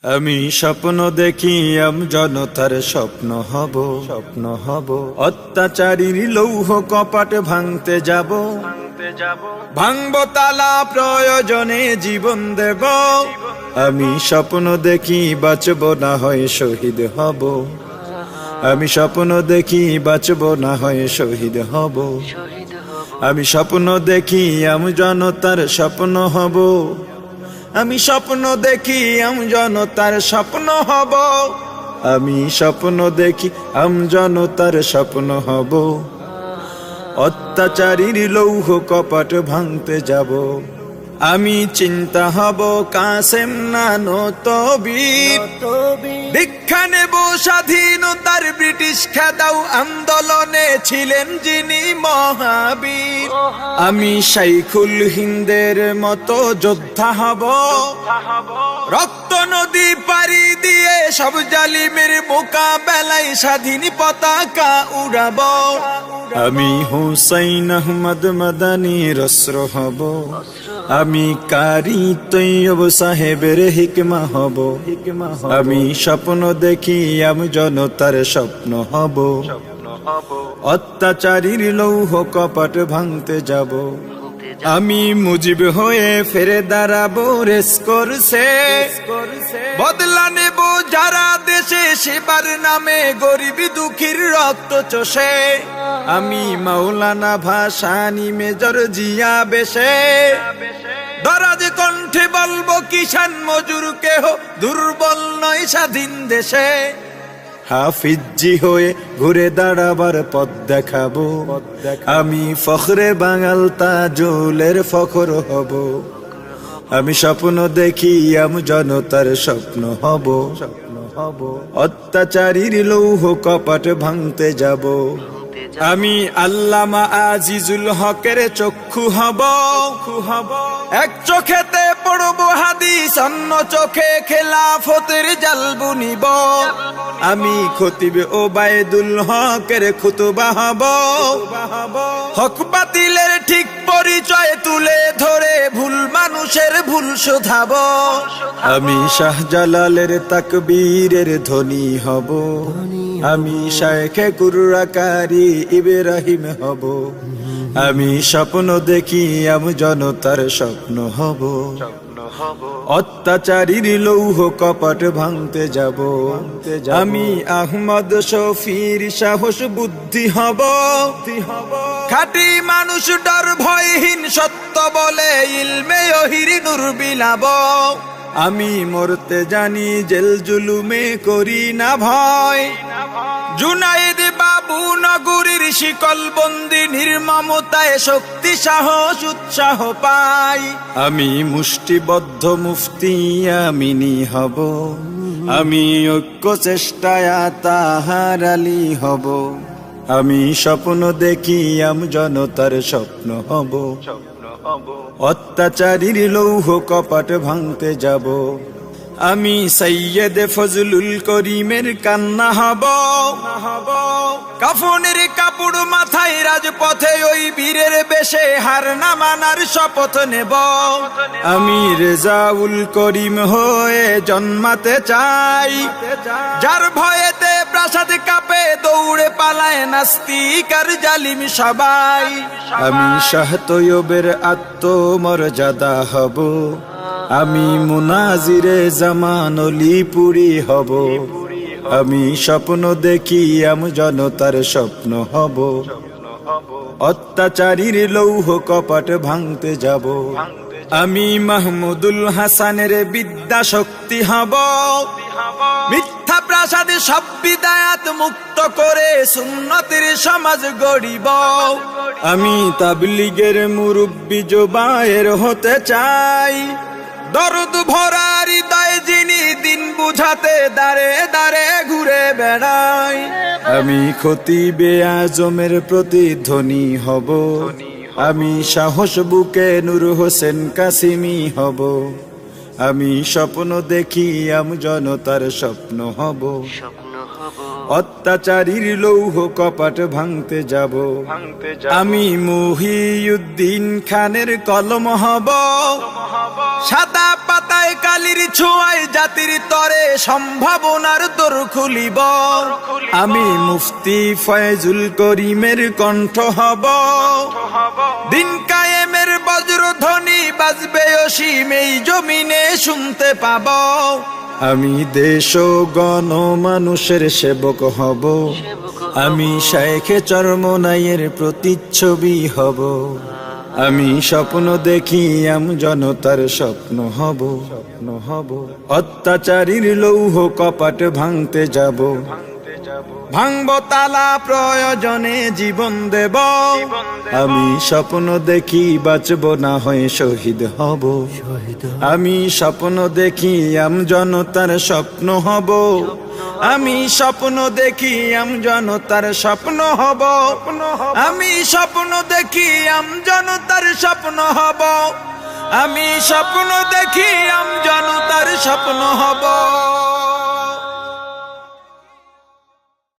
আমি স্বপ্ন দেখি জনতার স্বপ্ন হব অত্যাচারীর লৌহ কপাট ভাঙতে যাব ভাঙব তালা প্রয়োজনে জীবন দেব আমি স্বপ্ন দেখি বাঁচব না হয় শহীদ হব আমি স্বপ্ন দেখি বাঁচব না হয় শহীদ হব আমি স্বপ্ন দেখি জনতার স্বপ্ন হব আমি স্বপ্ন দেখি জনতার স্বপ্ন হব আমি স্বপ্ন দেখি জনতার স্বপ্ন হব অত্যাচারীর লৌহ কপাট ভাঙতে যাব আমি চিন্তা হব কাসেম নানত বীর দীক্ষা নেব স্বাধীনতার ব্রিটিশ খেদাও আন্দোলনে ছিলেন যিনি মহাবীর আমি শাইখুল হিন্দের মতো যোদ্ধা হব রক্ত নদী পাড়ি দিয়ে সব জালিমের মোকাবেলায় স্বাধীন পতাকা উড়াব আমি হুসাইন আহমদ মাদানির অস্ত্র হব আমি কারি তৈয়ব সাহেবের হিকমা হব আমি স্বপ্ন দেখি জনতার স্বপ্ন হব অত্যাচারীর লৌহ কপাট ভাঙতে যাব আমি মুজিব হয়ে ফিরে দাঁড়াবো রেস করছে বদলা নেব যারা দেশে সেবার নামে গরিব দুঃখীর রক্ত চষে আমি মাওলানা ভাসানী মেজর জিয়া বেশে দরাজ কণ্ঠে বলবো কিষান মজুর কেহ দুর্বল নয় স্বাধীন দেশে হাফিজি হয়ে ঘুরে দাঁড়াবার পথ দেখাবো আমি ফখরে বাঙাল তাজুলের ফখর হব আমি স্বপ্ন দেখি জনতার স্বপ্ন হব অত্যাচারীর লৌহ কপাট ভাঙতে যাব আমি আল্লামা আজিজুল হকের চক্ষু হব এক চোখেতে পড়ব হাদিস অন্য চোখে খেলাফতের জাল বুনিব আমি খতিব ওবায়দুল হকের খুতবা হব হক বাতিলের ঠিক পরিচয় তুলে ধরে ভুল মানুষের ভুল শোধাব আমি শাহজালালের তাকবীরের ধ্বনি হব আমি শায়েখে কুররাকারী ইব্রাহিম হব আমি স্বপ্ন দেখি জনতার স্বপ্ন হব অত্যাচারীর লৌহ কপাট ভাঙতে যাব আমি আহমদ শফির সাহস বুদ্ধি হব খাঁটি মানুষ ডর ভয়হীন সত্য বলে ইলমে ওহির নূর বিলাব আমি মরতে জানি জেল জুলুমে করি না ভয় জুনাইদ বাবু নগরীর শিকল বন্দি নির্মমতায় শক্তি সাহস উৎসাহ পাই আমি মুষ্টিবদ্ধ মুফতি আমিনী হব আমি ঐক্য চেষ্টায় তাহার আলী হব আমি স্বপ্ন দেখি জনতার স্বপ্ন হব অত্যাচারীর লৌহ কপাট ভাঙতে যাব আমি সৈয়দ ফজলুল করিমের কান্না হব কাফনের কাপড় মাথায় রাজপথে ওই বীরের বেশে হার না মানার শপথ নেব আমি রেজাউল করিম হয়ে জন্মাতে চাই যার ভয়েতে প্রাসাদ কাঁপে দৌড়ে পালায় নাস্তিক আর জালিম সবাই আমি শাহ তৈয়বের আত্মমর্যাদা হব আমি মুনাজিরে জামান অলিপুরি হব আমি স্বপ্ন দেখি জনতার স্বপ্ন হব অত্যাচারীর লৌহ কপাট ভাঙতে যাব আমি মাহমুদুল হাসানের বিদ্যা শক্তি হব মিথ্যা প্রাসাদে সব বিদায়াত মুক্ত করে সুন্নতের সমাজ গড়িব আমি তাবলীগের মুরব্বি জোবায়ের হতে চাই দরদ ভরা হৃদয় যিনি দিন বুঝাতে দাঁড়ে দাঁড়ে ঘুরে বেড়াই আমি খতিবে আজমের প্রতিধ্বনি হব আমি সাহস বুকে নূর হোসেন কাসিমি হব আমি স্বপ্ন দেখি জনতার স্বপ্ন হব অত্যাচারীর লৌহ কপাট ভাঙতে যাব আমি মহিউদ্দিন খানের কলম হব সাদা পাতায় কালির ছোঁয়ায় জাতির তরে সম্ভাবনার দোর খুলিব, আমি মুফতি ফয়জুল করিমের কণ্ঠ হব, দিন কায়েমের বজ্রধ্বনি বাজবে অসীম এই জমিনে শুনতে পাব, আমি দেশ ও গণ মানুষের সেবক হব, আমি শায়েখে চরমনাইয়ের প্রতিচ্ছবি হব, আমি স্বপ্ন দেখি জনতার স্বপ্ন হব, অত্যাচারীর লৌহ কপাট ভাঙতে যাব, ভাঙব তালা প্রয়োজনে জীবন দেব, আমি স্বপ্ন দেখি বাঁচব না হয়ে শহীদ হব, আমি স্বপ্ন দেখি জনতার স্বপ্ন হব, আমি স্বপ্ন দেখি জনতার স্বপ্ন হব, আমি স্বপ্ন দেখি জনতার স্বপ্ন হব, আমি স্বপ্ন দেখি জনতার স্বপ্ন হব।